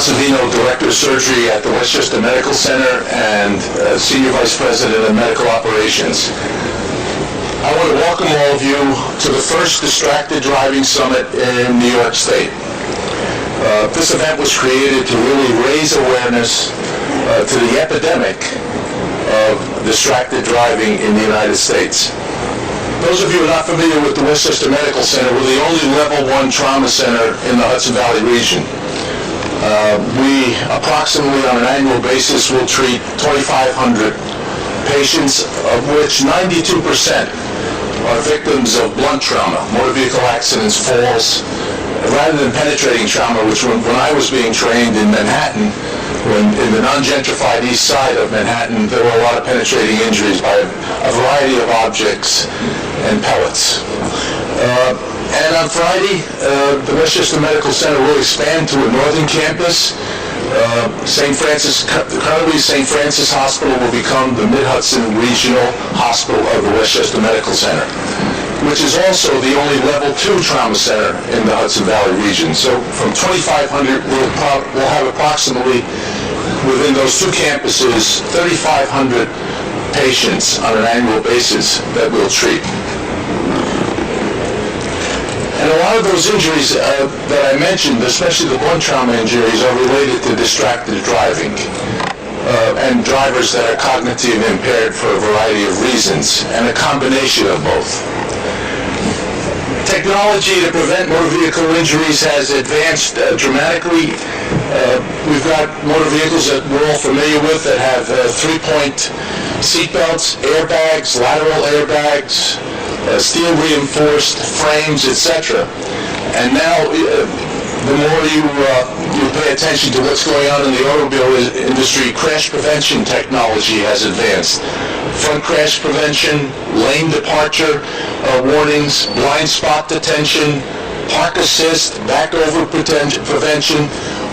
Director of Surgery at the Westchester Medical Center and Senior Vice President of Medical Operations. I want to welcome all of you to the first Distracted Driving Summit in New York State. This event was created to really raise awareness to the epidemic of distracted driving in the United States. Those of you who are not familiar with the Westchester Medical Center, we're the only level 1 trauma center in the Hudson Valley region. We approximately on an annual basis will treat 2,500 patients, of which 92% are victims of blunt trauma, motor vehicle accidents, falls, rather than penetrating trauma, which when I was being trained in Manhattan, in the non-gentrified east side of Manhattan, there were a lot of penetrating injuries by a variety of objects and pellets. And on Friday, the Westchester Medical Center will expand to a northern campus. Currently St. Francis Hospital will become the Mid-Hudson Regional Hospital of the Westchester Medical Center, which is also the only level 2 trauma center in the Hudson Valley region. So from 2,500, we'll have approximately, within those 2 campuses, 3,500 patients on an annual basis that we'll treat. And a lot of those injuries that I mentioned, especially the blunt trauma injuries, are related to distracted driving and drivers that are cognitively impaired for a variety of reasons, and a combination of both. Technology to prevent motor vehicle injuries has advanced dramatically. We've got motor vehicles that we're all familiar with that have 3-point seatbelts, airbags, lateral airbags, steel reinforced frames, etc. And now, the more you pay attention to what's going on in the automobile industry, crash prevention technology has advanced. Front crash prevention, lane departure warnings, blind spot detection, park assist, back over prevention.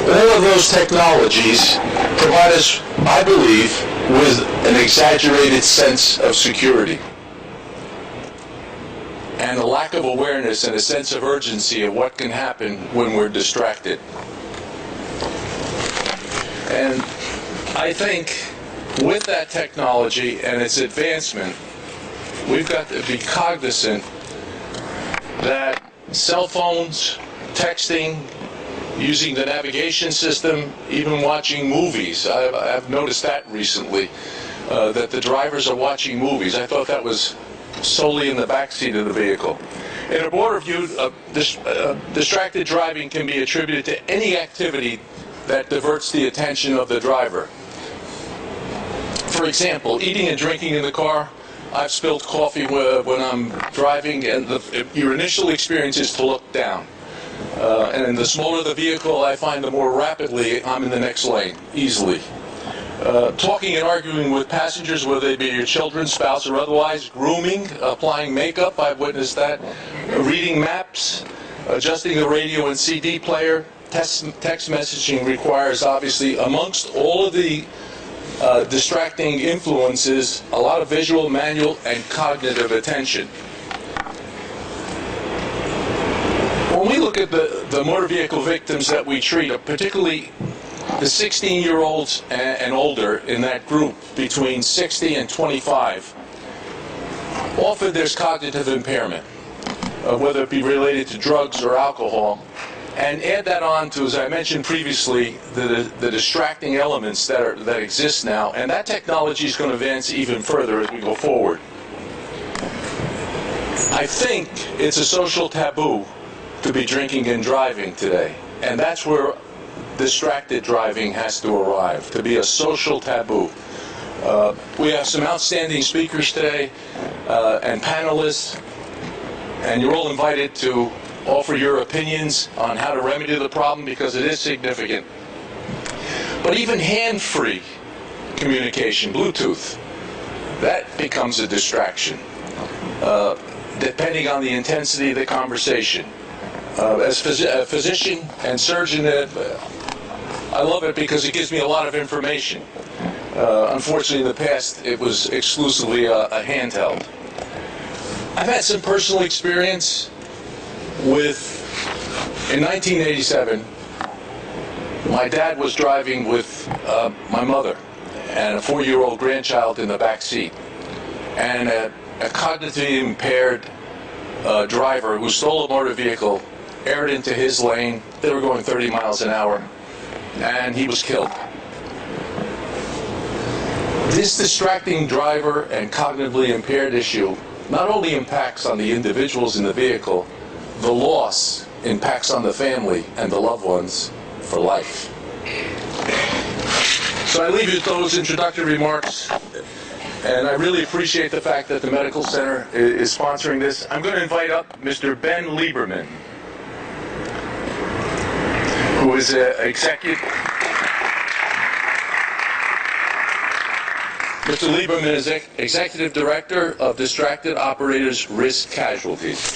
All of those technologies provide us, I believe, with an exaggerated sense of security and a lack of awareness and a sense of urgency of what can happen when we're distracted. And I think with that technology and its advancement, we've got to be cognizant that cell phones, texting, using the navigation system, even watching movies. I've noticed that recently, that the drivers are watching movies. I thought that was solely in the back seat of the vehicle. In a broader view, distracted driving can be attributed to any activity that diverts the attention of the driver. For example, eating and drinking in the car. I've spilled coffee when I'm driving, and your initial experience is to look down. And the smaller the vehicle, I find the more rapidly I'm in the next lane, easily. Talking and arguing with passengers, whether they be your children, spouse, or otherwise, grooming, applying makeup, I've witnessed that, reading maps, adjusting the radio and CD player. Text messaging requires, obviously, amongst all of the distracting influences, a lot of visual, manual, and cognitive attention. When we look at the motor vehicle victims that we treat, particularly the 16-year-olds and older in that group between 60 and 25, often there's cognitive impairment, whether it be related to drugs or alcohol. And add that on to, as I mentioned previously, the distracting elements that exist now, and that technology is going to advance even further as we go forward. I think it's a social taboo to be drinking and driving today, and that's where distracted driving has to arrive, to be a social taboo. We have some outstanding speakers today and panelists, and you're all invited to offer your opinions on how to remedy the problem, because it is significant. But even hand-free communication, Bluetooth, that becomes a distraction, depending on the intensity of the conversation. As a physician and surgeon, I love it because it gives me a lot of information. Unfortunately, in the past, it was exclusively a handheld. I've had some personal experience with, in 1987, My dad was driving with my mother and a 4-year-old grandchild in the back seat. And a cognitively impaired driver who stole a motor vehicle aired into his lane. They were going 30 miles an hour, and he was killed. This distracting driver and cognitively impaired issue not only impacts on the individuals in the vehicle, the loss impacts on the family and the loved ones for life. So I leave you with those introductory remarks, and I really appreciate the fact that the Medical Center is sponsoring this. I'm going to invite up Mr. Ben Lieberman, who is Mr. Lieberman is Executive Director of Distracted Operators Risk Casualties.